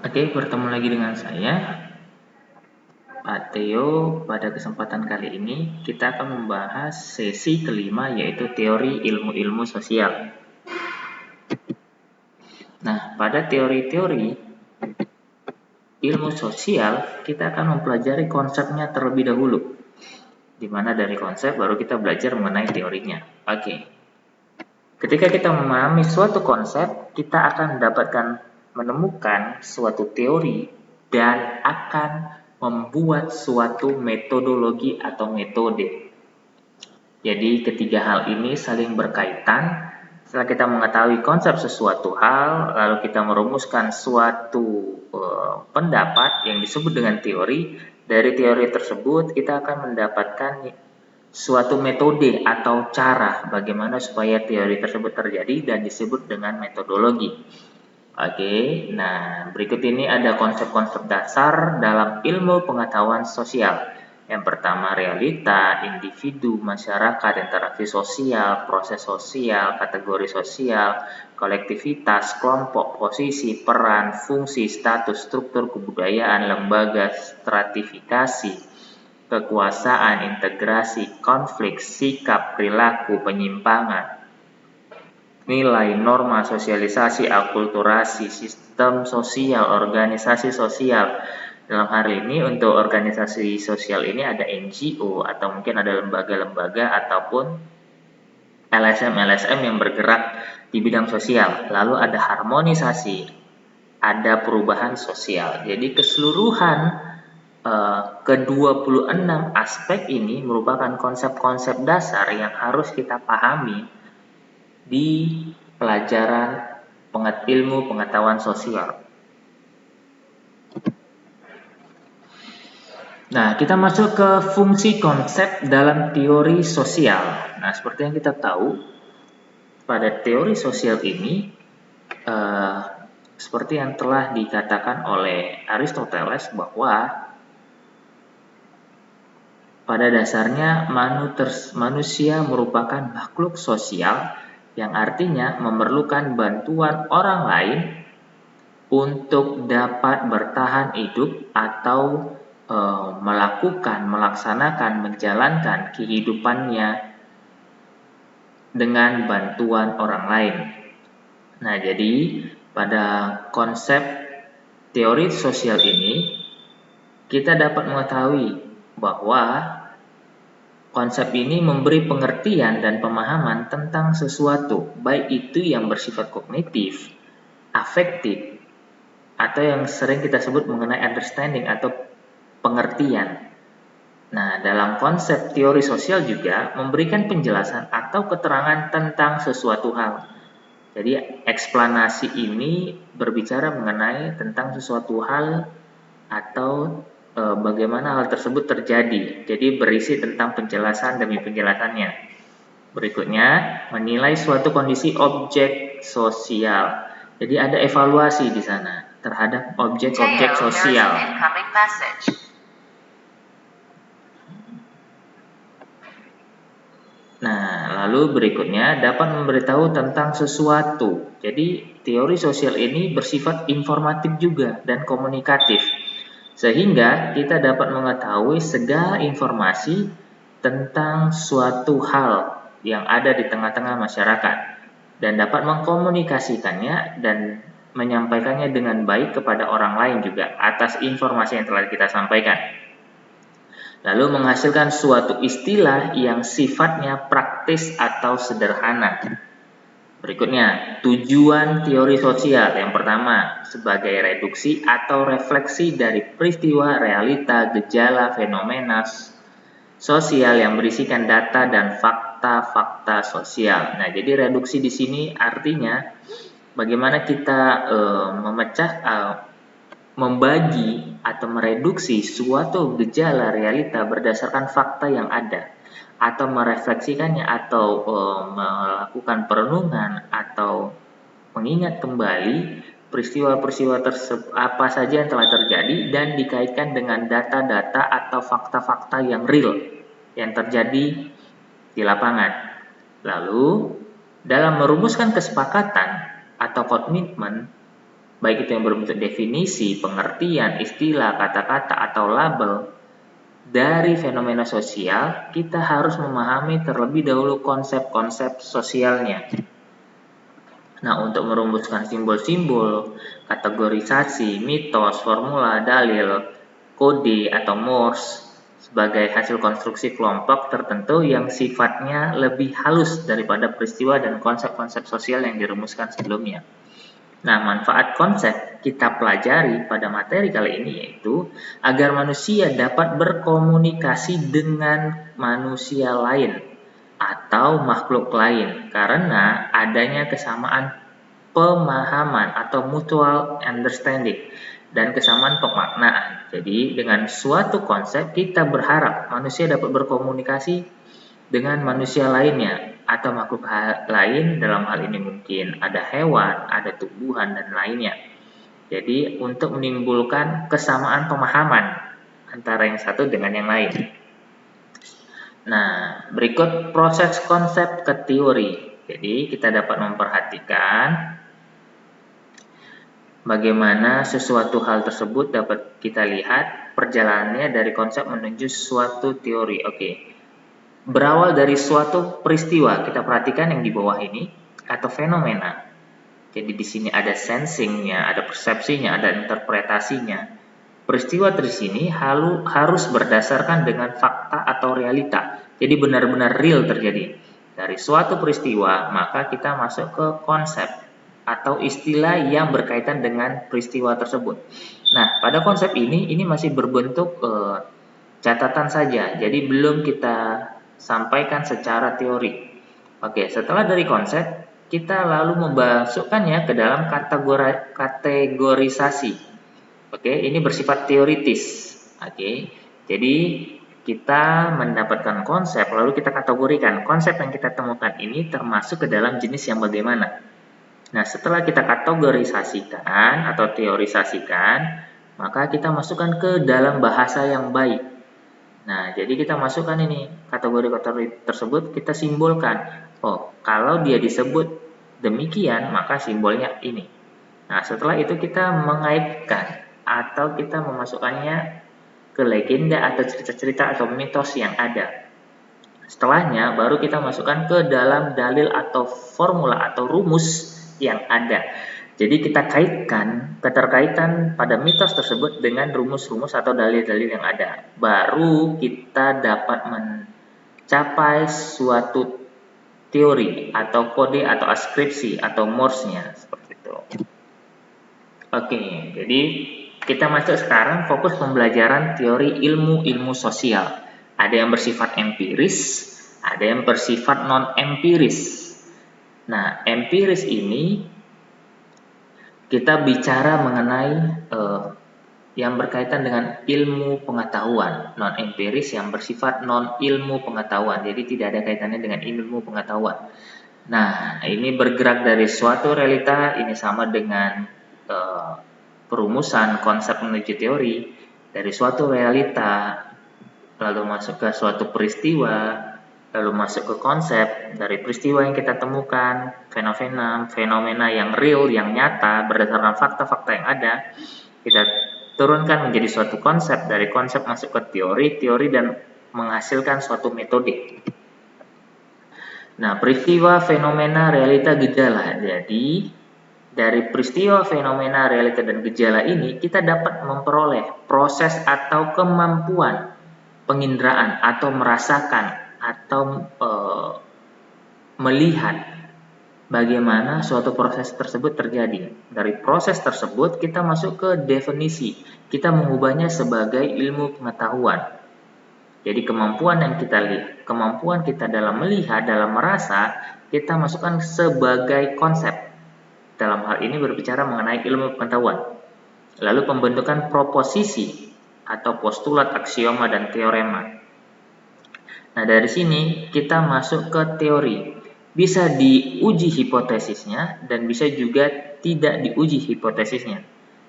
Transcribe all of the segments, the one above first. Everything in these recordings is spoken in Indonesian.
Oke, bertemu lagi dengan saya, Pak Theo. Pada kesempatan kali ini, kita akan membahas sesi kelima, yaitu teori ilmu-ilmu sosial. Nah, pada teori-teori ilmu sosial, kita akan mempelajari konsepnya terlebih dahulu. Di mana dari konsep baru kita belajar mengenai teorinya. Oke. Ketika kita memahami suatu konsep, kita akan menemukan suatu teori dan akan membuat suatu metodologi atau metode. Jadi ketiga hal ini saling berkaitan. Setelah kita mengetahui konsep sesuatu hal, lalu kita merumuskan suatu pendapat yang disebut dengan teori. Dari teori tersebut kita akan mendapatkan suatu metode atau cara bagaimana supaya teori tersebut terjadi dan disebut dengan metodologi. Oke, nah berikut ini ada konsep-konsep dasar dalam ilmu pengetahuan sosial. Yang pertama, realita, individu, masyarakat, interaksi sosial, proses sosial, kategori sosial, kolektivitas, kelompok, posisi, peran, fungsi, status, struktur kebudayaan, lembaga, stratifikasi, kekuasaan, integrasi, konflik, sikap, perilaku, penyimpangan, nilai, norma, sosialisasi, akulturasi, sistem sosial, organisasi sosial. Dalam hal ini untuk organisasi sosial ini ada NGO atau mungkin ada lembaga-lembaga ataupun LSM yang bergerak di bidang sosial. Lalu ada harmonisasi, ada perubahan sosial. Jadi keseluruhan ke-26 aspek ini merupakan konsep-konsep dasar yang harus kita pahami di pelajaran ilmu pengetahuan sosial. Nah, kita masuk ke fungsi konsep dalam teori sosial. Nah, seperti yang kita tahu, pada teori sosial ini, seperti yang telah dikatakan oleh Aristoteles bahwa pada dasarnya manusia merupakan makhluk sosial yang artinya memerlukan bantuan orang lain untuk dapat bertahan hidup atau melaksanakan, menjalankan kehidupannya dengan bantuan orang lain. Nah, jadi pada konsep teori sosial ini kita dapat mengetahui bahwa konsep ini memberi pengertian dan pemahaman tentang sesuatu, baik itu yang bersifat kognitif, afektif, atau yang sering kita sebut mengenai understanding atau pengertian. Nah, dalam konsep teori sosial juga memberikan penjelasan atau keterangan tentang sesuatu hal. Jadi, eksplanasi ini berbicara mengenai tentang sesuatu hal atau bagaimana hal tersebut terjadi. Jadi, berisi tentang penjelasan demi penjelasannya. Berikutnya, menilai suatu kondisi objek sosial. Jadi, ada evaluasi di sana terhadap objek-objek sosial. Nah, lalu berikutnya dapat memberitahu tentang sesuatu. Jadi, teori sosial ini bersifat informatif juga dan komunikatif. Sehingga kita dapat mengetahui segala informasi tentang suatu hal yang ada di tengah-tengah masyarakat dan dapat mengkomunikasikannya dan menyampaikannya dengan baik kepada orang lain juga atas informasi yang telah kita sampaikan. Lalu menghasilkan suatu istilah yang sifatnya praktis atau sederhana. Berikutnya, tujuan teori sosial. Yang pertama, sebagai reduksi atau refleksi dari peristiwa, realita, gejala, fenomena sosial yang berisikan data dan fakta-fakta sosial. Nah, jadi reduksi di sini artinya bagaimana kita membagi atau mereduksi suatu gejala realita berdasarkan fakta yang ada, atau merefleksikannya, atau melakukan perenungan atau mengingat kembali peristiwa-peristiwa tersebut apa saja yang telah terjadi dan dikaitkan dengan data-data atau fakta-fakta yang real yang terjadi di lapangan. Lalu dalam merumuskan kesepakatan atau komitmen baik itu yang berbentuk definisi, pengertian, istilah, kata-kata, atau label, dari fenomena sosial, kita harus memahami terlebih dahulu konsep-konsep sosialnya. Nah, untuk merumuskan simbol-simbol, kategorisasi, mitos, formula, dalil, kode, atau Morse sebagai hasil konstruksi kelompok tertentu yang sifatnya lebih halus daripada peristiwa dan konsep-konsep sosial yang dirumuskan sebelumnya. Nah, manfaat konsep kita pelajari pada materi kali ini yaitu agar manusia dapat berkomunikasi dengan manusia lain atau makhluk lain karena adanya kesamaan pemahaman atau mutual understanding dan kesamaan pemaknaan. Jadi dengan suatu konsep kita berharap manusia dapat berkomunikasi dengan manusia lainnya atau makhluk lain, dalam hal ini mungkin ada hewan, ada tumbuhan dan lainnya. Jadi untuk menimbulkan kesamaan pemahaman antara yang satu dengan yang lain. Nah, berikut proses konsep ke teori. Jadi, kita dapat memperhatikan bagaimana sesuatu hal tersebut dapat kita lihat perjalanannya dari konsep menuju suatu teori. Oke. Berawal dari suatu peristiwa, kita perhatikan yang di bawah ini atau fenomena. Jadi di sini ada sensingnya, ada persepsinya, ada interpretasinya. Peristiwa di sini harus berdasarkan dengan fakta atau realita. Jadi benar-benar real terjadi. Dari suatu peristiwa, maka kita masuk ke konsep atau istilah yang berkaitan dengan peristiwa tersebut. Nah, pada konsep ini masih berbentuk catatan saja. Jadi belum kita sampaikan secara teori. Oke, setelah dari konsep, kita lalu memasukkannya ke dalam kategorisasi. Oke, ini bersifat teoritis. Oke, jadi kita mendapatkan konsep, lalu kita kategorikan. Konsep yang kita temukan ini termasuk ke dalam jenis yang bagaimana. Nah, setelah kita kategorisasikan atau teorisasikan, maka kita masukkan ke dalam bahasa yang baik. Nah, jadi kita masukkan ini, kategori-kategori tersebut kita simbolkan. Oh, kalau dia disebut demikian, maka simbolnya ini. Nah, setelah itu kita mengaitkan atau kita memasukkannya ke legenda atau cerita-cerita atau mitos yang ada. Setelahnya baru kita masukkan ke dalam dalil atau formula atau rumus yang ada. Jadi kita kaitkan keterkaitan pada mitos tersebut dengan rumus-rumus atau dalil-dalil yang ada. Baru kita dapat mencapai suatu teori atau kode atau askripsi atau Morse-nya seperti itu. Oke, jadi kita masuk sekarang fokus pembelajaran teori ilmu sosial. Ada yang bersifat empiris, ada yang bersifat non-empiris. Nah, empiris ini kita bicara mengenai yang berkaitan dengan ilmu pengetahuan. Non-empiris yang bersifat non-ilmu pengetahuan, jadi tidak ada kaitannya dengan ilmu pengetahuan. Nah, ini bergerak dari suatu realita, ini sama dengan perumusan konsep menuju teori dari suatu realita, lalu masuk ke suatu peristiwa, lalu masuk ke konsep dari peristiwa yang kita temukan, fenomena yang real, yang nyata, berdasarkan fakta-fakta yang ada, kita turunkan menjadi suatu konsep, dari konsep masuk ke teori dan menghasilkan suatu metode. Nah, peristiwa, fenomena, realita, gejala. Jadi, dari peristiwa, fenomena, realita, dan gejala ini, kita dapat memperoleh proses atau kemampuan penginderaan atau merasakan atau melihat bagaimana suatu proses tersebut terjadi. Dari proses tersebut, kita masuk ke definisi. Kita mengubahnya sebagai ilmu pengetahuan. Jadi kemampuan yang kita lihat, kemampuan kita dalam melihat, dalam merasa, kita masukkan sebagai konsep. Dalam hal ini berbicara mengenai ilmu pengetahuan. Lalu pembentukan proposisi atau postulat, aksioma, dan teorema. Nah, dari sini kita masuk ke teori. Bisa diuji hipotesisnya dan bisa juga tidak diuji hipotesisnya.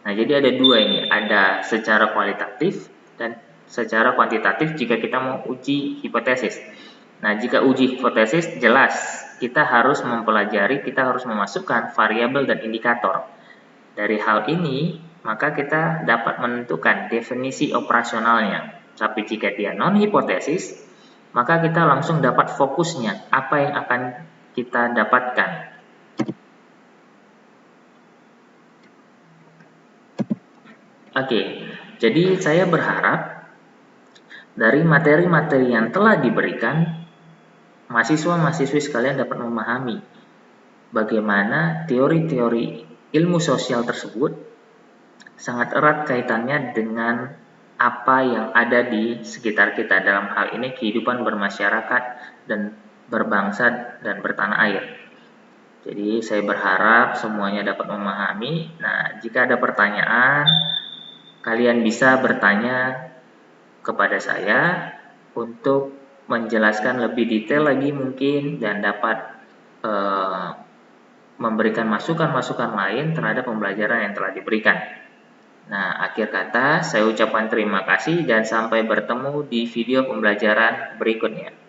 Nah, jadi ada dua ini, ada secara kualitatif dan secara kuantitatif jika kita mau uji hipotesis. Nah, jika uji hipotesis jelas kita harus mempelajari, kita harus memasukkan variabel dan indikator. Dari hal ini, maka kita dapat menentukan definisi operasionalnya. Tapi jika dia non-hipotesis, maka kita langsung dapat fokusnya, apa yang akan kita dapatkan. Oke, jadi saya berharap dari materi-materi yang telah diberikan, mahasiswa-mahasiswi sekalian dapat memahami bagaimana teori-teori ilmu sosial tersebut sangat erat kaitannya dengan apa yang ada di sekitar kita, dalam hal ini kehidupan bermasyarakat dan berbangsa dan bertanah air. Jadi saya berharap semuanya dapat memahami. Nah, jika ada pertanyaan, kalian bisa bertanya kepada saya untuk menjelaskan lebih detail lagi mungkin, dan dapat memberikan masukan-masukan lain terhadap pembelajaran yang telah diberikan. Nah, akhir kata saya ucapkan terima kasih dan sampai bertemu di video pembelajaran berikutnya.